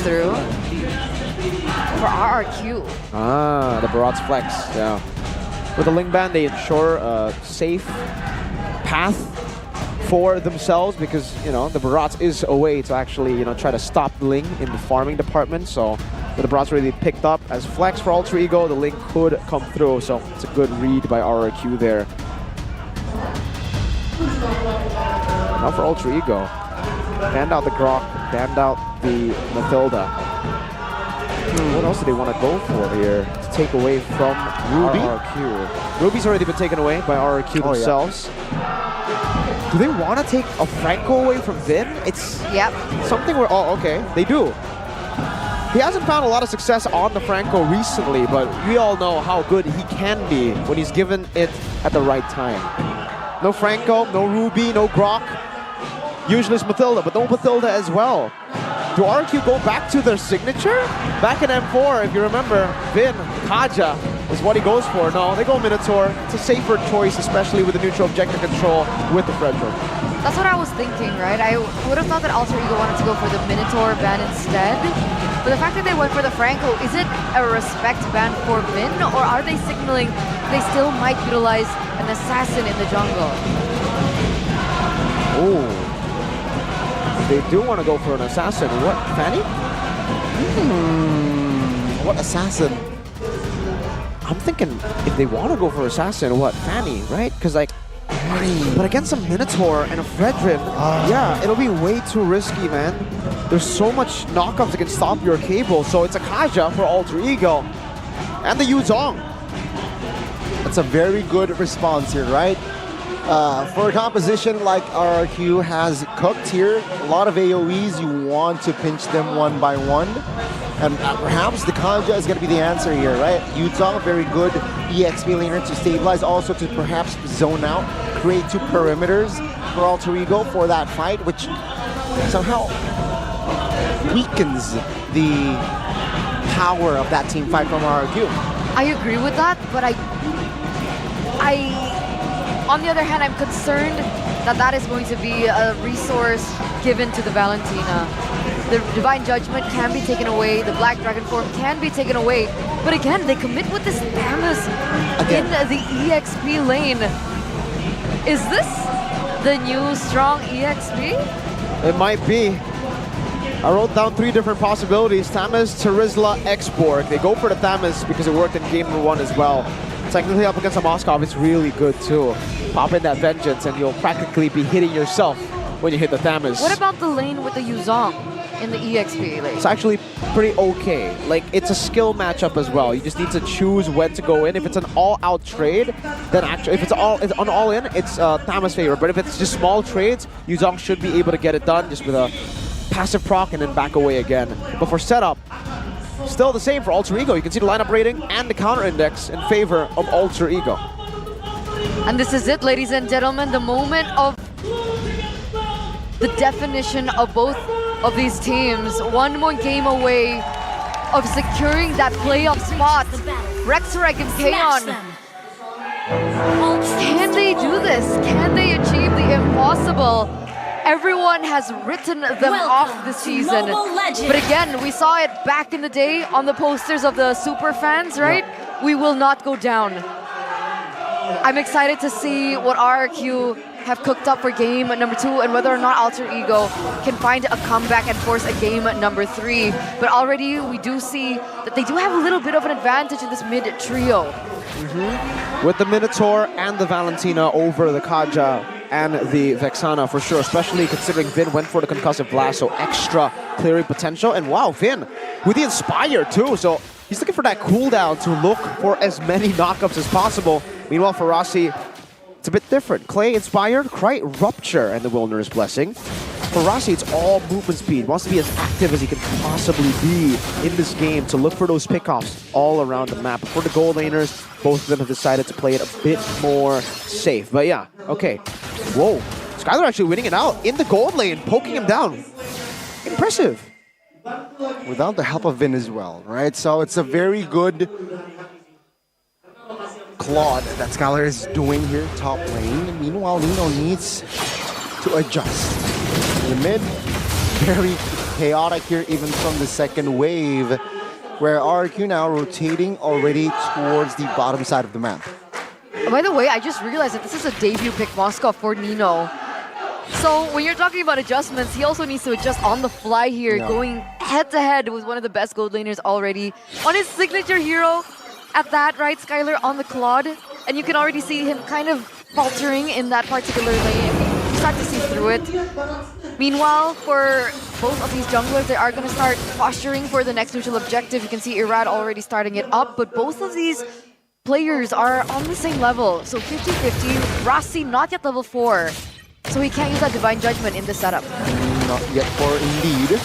through for RRQ. Ah, the Barats flex, yeah. With the Ling Band, they ensure a safe path for themselves because, you know, the Barats is a way to actually, you know, try to stop the Ling in the farming department. So with the Barats really picked up as flex for Alter Ego, the Ling could come through. So it's a good read by RRQ there. Now for Alter Ego. Banned out the Grok, banned out the Mathilda. What else do they want to go for here to take away from Ruby? RRQ? Ruby's already been taken away by RRQ themselves. Yeah. Do they want to take a Franco away from Vin? It's something where, oh, okay, they do. He hasn't found a lot of success on the Franco recently, but we all know how good he can be when he's given it at the right time. No Franco, no Ruby, no Grok. Usually it's Mathilda, but no Mathilda as well. Do RRQ go back to their signature? Back in M4, if you remember, Vin, Kaja is what he goes for. No, they go Minotaur. It's a safer choice, especially with the neutral objective control with the Frederick. That's what I was thinking, right? I would have thought that Alter Ego wanted to go for the Minotaur ban instead. But the fact that they went for the Franco, is it a respect ban for Vin, or are they signaling they still might utilize an assassin in the jungle? Oh. They do want to go for an assassin. What, Fanny? What assassin? I'm thinking if they want to go for assassin, what, Fanny, right? Because like, but against a Minotaur and a Fredrin, yeah, it'll be way too risky, man. There's so much knockups that can stop your cable. So it's a Kaja for Alter Ego and the Yuzong. That's a very good response here, right? For a composition like RRQ has cooked here, a lot of AoEs, you want to pinch them one by one. And perhaps the Kanja is going to be the answer here, right? Yuzong, very good EXP laner to stabilize, also to perhaps zone out, create two perimeters for Alter Ego for that fight, which somehow weakens the power of that team fight from RRQ. I agree with that, but on the other hand, I'm concerned that that is going to be a resource given to the Valentina. The Divine Judgment can be taken away, the Black Dragon form can be taken away, but again, they commit with this Thamus in the EXP lane. Is this the new strong EXP? It might be. I wrote down 3 different possibilities. Thamus, Terizla, X-Borg. They go for the Thamus because it worked in game number 1 as well. Technically up against a Moskov, it's really good too. Pop in that Vengeance and you'll practically be hitting yourself when you hit the Thamus. What about the lane with the Yuzong in the EXP lane? It's actually pretty okay. Like, it's a skill matchup as well. You just need to choose when to go in. If it's an all-out trade, then actually, if it's an all-in, it's Thamus' favor. But if it's just small trades, Yuzong should be able to get it done just with a passive proc and then back away again. But for setup, still the same for Alter Ego. You can see the lineup rating and the counter index in favor of Alter Ego. And this is it, ladies and gentlemen, the moment of the definition of both of these teams. One more game away of securing that playoff spot. Rexrec and Kaon. Can they do this? Can they achieve the impossible? Everyone has written them off this season. But again, we saw it back in the day on the posters of the super fans, right? Yeah. We will not go down. I'm excited to see what RRQ have cooked up for game number 2 and whether or not Alter Ego can find a comeback and force a game number 3. But already we do see that they do have a little bit of an advantage in this mid trio. With the Minotaur and the Valentina over the Kaja and the Vexana for sure, especially considering Vin went for the Concussive Blast, so extra clearing potential. And wow, Vin with the Inspire too, so he's looking for that cooldown to look for as many knockups as possible. Meanwhile, for Rossi, it's a bit different. Clay Inspired, Kite Rupture, and the Wilderness Blessing. For Rossi, it's all movement speed. Wants to be as active as he can possibly be in this game to look for those pickoffs all around the map. For the gold laners, both of them have decided to play it a bit more safe. But yeah, okay. Whoa, Skylar actually winning it out in the gold lane, poking him down. Impressive. Without the help of Vin as well, right? So it's a very good Claude that Skylar is doing here top lane. Meanwhile, Nino needs to adjust. In the mid, very chaotic here even from the second wave, where RRQ now rotating already towards the bottom side of the map. By the way, I just realized that this is a debut pick Moscow for Nino. So when you're talking about adjustments, he also needs to adjust on the fly here, going head-to-head with one of the best gold laners already. On his signature hero, at that, right, Skylar on the Claude. And you can already see him kind of faltering in that particular lane. You start to see through it. Meanwhile, for both of these junglers, they are going to start posturing for the next neutral objective. You can see Irad already starting it up, but both of these players are on the same level. So 50-50, Rossi not yet level 4. So he can't use that Divine Judgment in this setup. Not yet for indeed.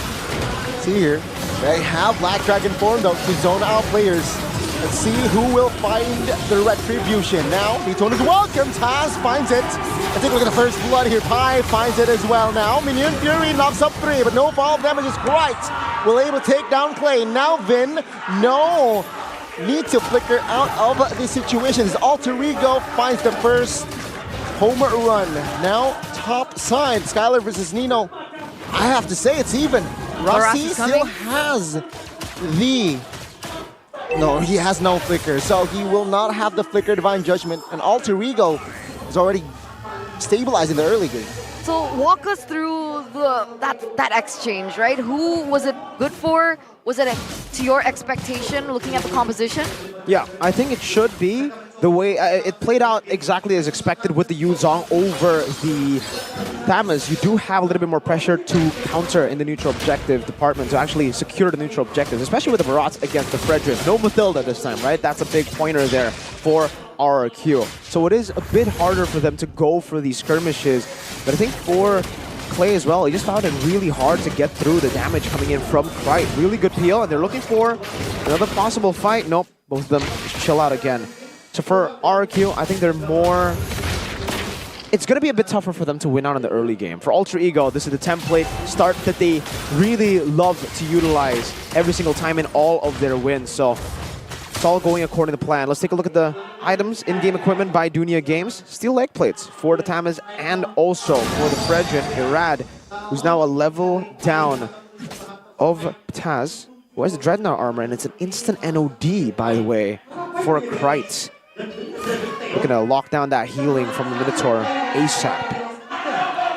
See here, they have Black Dragon form though to zone out players. Let's see who will find the retribution. Now, Beaton is welcome. Taz finds it. Let's take a look at the first blood here. Pi finds it as well now. Minion Fury knocks up 3, but no fall damage is right. Will able to take down Clay. Now Vin, no. Need to flicker out of the situation. His alter ego finds the first home run. Now, top side, Skylar versus Nino. I have to say it's even. Rossi still has the... No, he has no flicker, so he will not have the flicker Divine Judgment. And Alter Ego is already stabilized in the early game. So walk us through that exchange, right? Who was it good for? Was it to your expectation, looking at the composition? Yeah, I think it should be. The way it played out exactly as expected with the Yuzong over the Thamas. You do have a little bit more pressure to counter in the neutral objective department to actually secure the neutral objectives, especially with the Barats against the Frederick. No Mathilda this time, right? That's a big pointer there for RRQ. So it is a bit harder for them to go for these skirmishes, but I think for Clay as well, he just found it really hard to get through the damage coming in from Krite. Really good peel, and they're looking for another possible fight. Nope, both of them chill out again. So for RRQ, I think they're more... It's going to be a bit tougher for them to win out in the early game. For Alter Ego, this is the template start that they really love to utilize every single time in all of their wins. So it's all going according to plan. Let's take a look at the items, in-game equipment by Dunia Games. Steel leg plates for the Tamas and also for the Fredrin, Irad, who's now a level down of Taz, who has the Dreadnought armor, and it's an instant NOD, by the way, for Krite. Looking to lock down that healing from the Minotaur ASAP.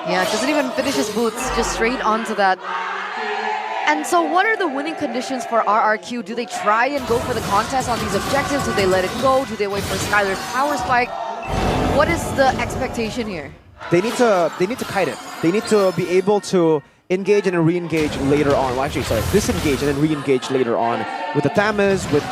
Yeah, doesn't even finish his boots, just straight onto that. And so what are the winning conditions for RRQ? Do they try and go for the contest on these objectives? Do they let it go? Do they wait for Skylar's power spike? What is the expectation here? They need to kite it. They need to be able to engage and then re-engage later on. Well, actually, sorry, disengage and then re-engage later on. With the Thamas, with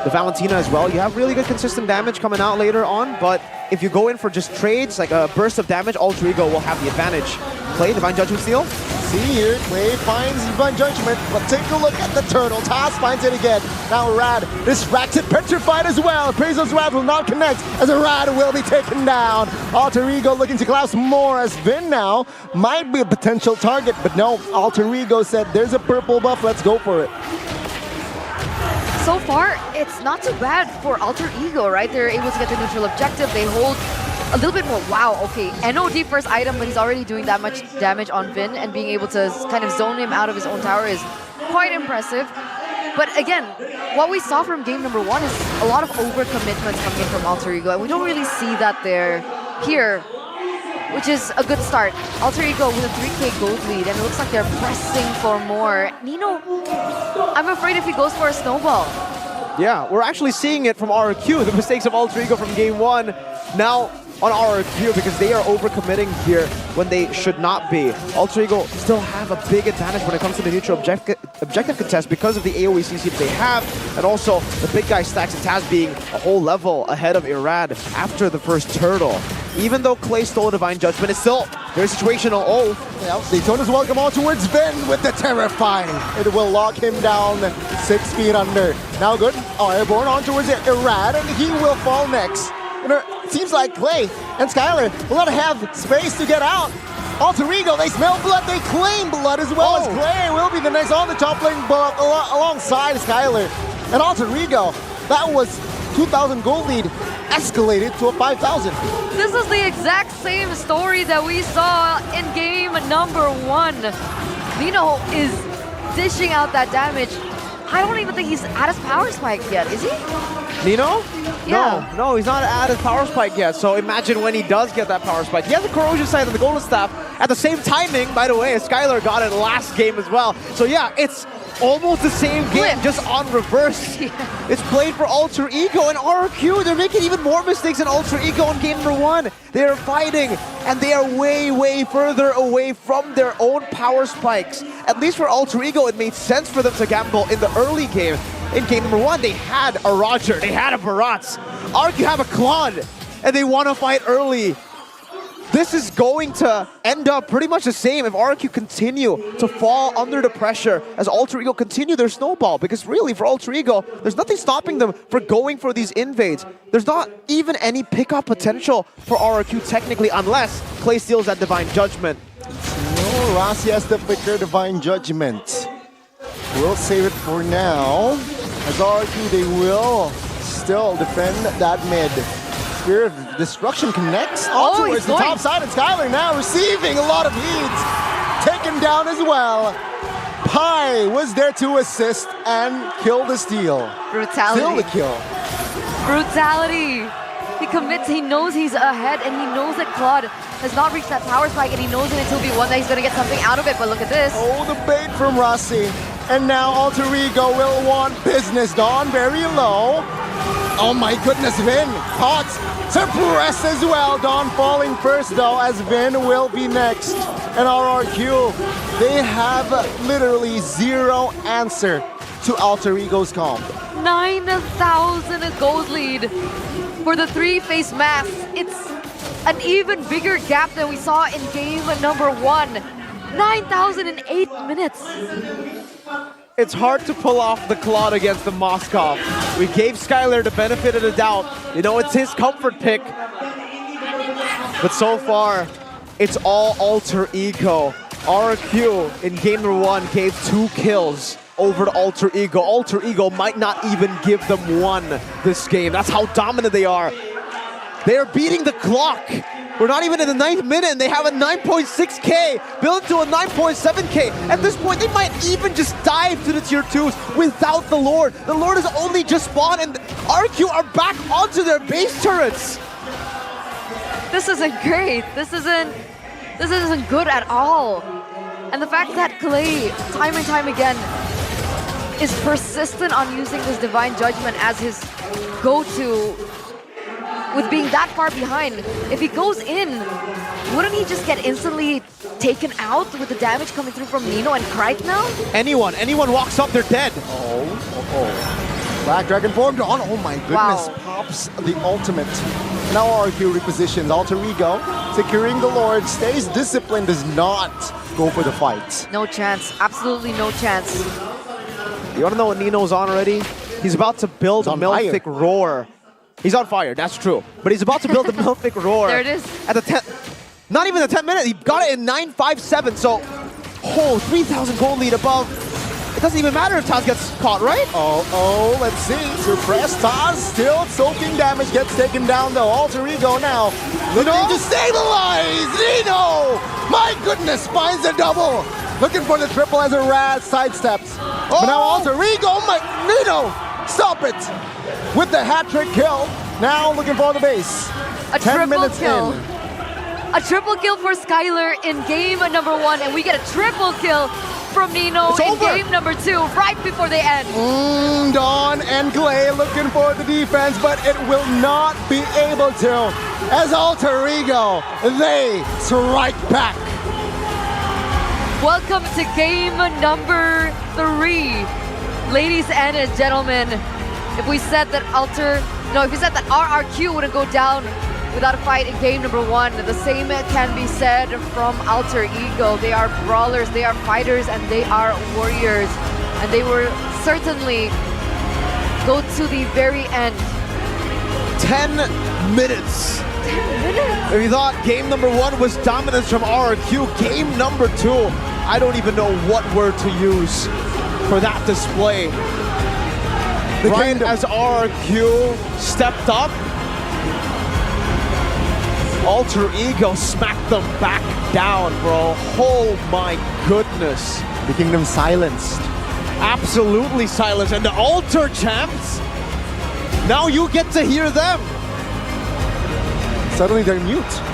the Valentina as well, you have really good consistent damage coming out later on, but if you go in for just trades, like a burst of damage, Alter Ego will have the advantage. Clay, Divine Judgment steal? See here, Clay finds Divine Judgment, but take a look at the turtle. Taz finds it again. Now Rad distracted, petrified as well. Appraisal's Rad will not connect as a Rad will be taken down. Alter Ego looking to collapse more as Vin now might be a potential target, but no, Alter Ego said there's a purple buff, let's go for it. So far, it's not too bad for Alter Ego, right? They're able to get the neutral objective. They hold a little bit more. Wow, okay. NOD first item, but he's already doing that much damage on Vin, and being able to kind of zone him out of his own tower is quite impressive. But again, what we saw from game number 1 is a lot of overcommitments coming in from Alter Ego, and we don't really see that there here, which is a good start. Alter Ego with a 3k gold lead, and it looks like they're pressing for more. Nino, I'm afraid if he goes for a snowball. Yeah, we're actually seeing it from RRQ, the mistakes of Alter Ego from game 1. Now on RRQ, because they are overcommitting here when they should not be. Alter Ego still have a big advantage when it comes to the neutral objective contest because of the AoE CC that they have, and also the big guy stacks and Taz being a whole level ahead of Irad after the first turtle. Even though Clay stole Divine Judgment, it's still very situational. Oh, yeah, Daytona's welcome on towards Vin with the Terrifying. It will lock him down 6 feet under. Now good, airborne on towards Irad, and he will fall next. It seems like Clay and Skylar will not have space to get out. Alter Ego, they smell blood, they claim blood as well as Clay will be the next on the top lane alongside Skylar. And Alter Ego, that was 2,000 gold lead, escalated to a 5,000. This is the exact same story that we saw in game number 1. Nino is dishing out that damage. I don't even think he's at his power spike yet, is he? Nino? Yeah. No, he's not at his power spike yet. So imagine when he does get that power spike. He has the corrosion side and the golden staff at the same timing, by the way, as Skylar got it last game as well. So yeah, it's almost the same game, just on reverse. Yeah. It's played for Alter Ego and RRQ. They're making even more mistakes in Alter Ego in game number 1. They are fighting, and they are way further away from their own power spikes. At least for Alter Ego, it made sense for them to gamble in the early game. In game number 1, they had a Roger, they had a Barats. RRQ have a Claude, and they want to fight early. This is going to end up pretty much the same if RRQ continue to fall under the pressure as Alter Ego continue their snowball. Because really, for Alter Ego, there's nothing stopping them for going for these invades. There's not even any pickup potential for RRQ technically, unless Clay steals that Divine Judgment. No, Rossi has the quicker Divine Judgment. We'll save it for now. As RRQ, they will still defend that mid. Spirit of Destruction connects towards the top side, and Skylar now receiving a lot of heat. Taken down as well. Pi was there to assist and kill the steal. Brutality. Still the kill. Brutality. He commits, he knows he's ahead, and he knows that Claude has not reached that power spike, and he knows in it 2v1 that he's going to get something out of it, but look at this. Oh, the bait from Rossi. And now Alter Ego will want business. Dawn very low. Oh my goodness, Vin caught. Suppress as well. Dawn falling first though, as Vin will be next. And RRQ, they have literally zero answer to Alter Ego's comp. 9,000 gold lead for the three-face mass. It's an even bigger gap than we saw in game number 1. 9,000 in 8 minutes. It's hard to pull off the Claude against the Moskov. We gave Skylar the benefit of the doubt. You know, it's his comfort pick. But so far, it's all Alter Ego. RRQ in game number 1 gave 2 kills over to Alter Ego. Alter Ego might not even give them 1 this game. That's how dominant they are. They are beating the clock. We're not even in the 9th minute, and they have a 9.6k built to a 9.7k. At this point, they might even just dive to the tier 2s without the Lord. The Lord has only just spawned, and RRQ are back onto their base turrets. This isn't great. This isn't good at all. And the fact that Clay, time and time again, is persistent on using this Divine Judgment as his go-to, with being that far behind. If he goes in, wouldn't he just get instantly taken out with the damage coming through from Nino and Krike now? Anyone walks up, they're dead. Black Dragon formed on. Oh my goodness. Wow. Pops the ultimate. Now RRQ repositions. Alter Ego securing the Lord. Stays disciplined. Does not go for the fight. No chance. Absolutely no chance. You want to know what Nino's on already? He's about to build a Melfic Roar. He's on fire, that's true. But he's about to build the Melfic Roar. There it is. At the not even the 10th minute. He got it in 9.57. So, 3,000 gold lead above. It doesn't even matter if Taz gets caught, right? Oh, let's see. Suppressed Taz, still soaking damage, gets taken down though. Alter Ego now looking to stabilize. Nino, my goodness, finds a double. Looking for the triple as a Raz sidesteps. But now Alter Ego, Nino, stop it. With the hat-trick kill, now looking for the base. A 10 minutes kill. in. A triple kill for Skylar in game number 1, and we get a triple kill from Nino in game number 2, right before they end. Dawn and Clay looking for the defense, but it will not be able to. As Alter Ego, they strike back. Welcome to game number 3. Ladies and gentlemen, if we said that RRQ wouldn't go down without a fight in game number 1, the same can be said from Alter Ego. They are brawlers, they are fighters, and they are warriors. And they will certainly go to the very end. 10 minutes. 10 minutes? If you thought game number 1 was dominance from RRQ, game number 2, I don't even know what word to use for that display. Right as RRQ stepped up, Alter Ego smacked them back down, bro. Oh my goodness. making them silenced. Absolutely silenced. And the Alter champs, now you get to hear them. Suddenly they're mute.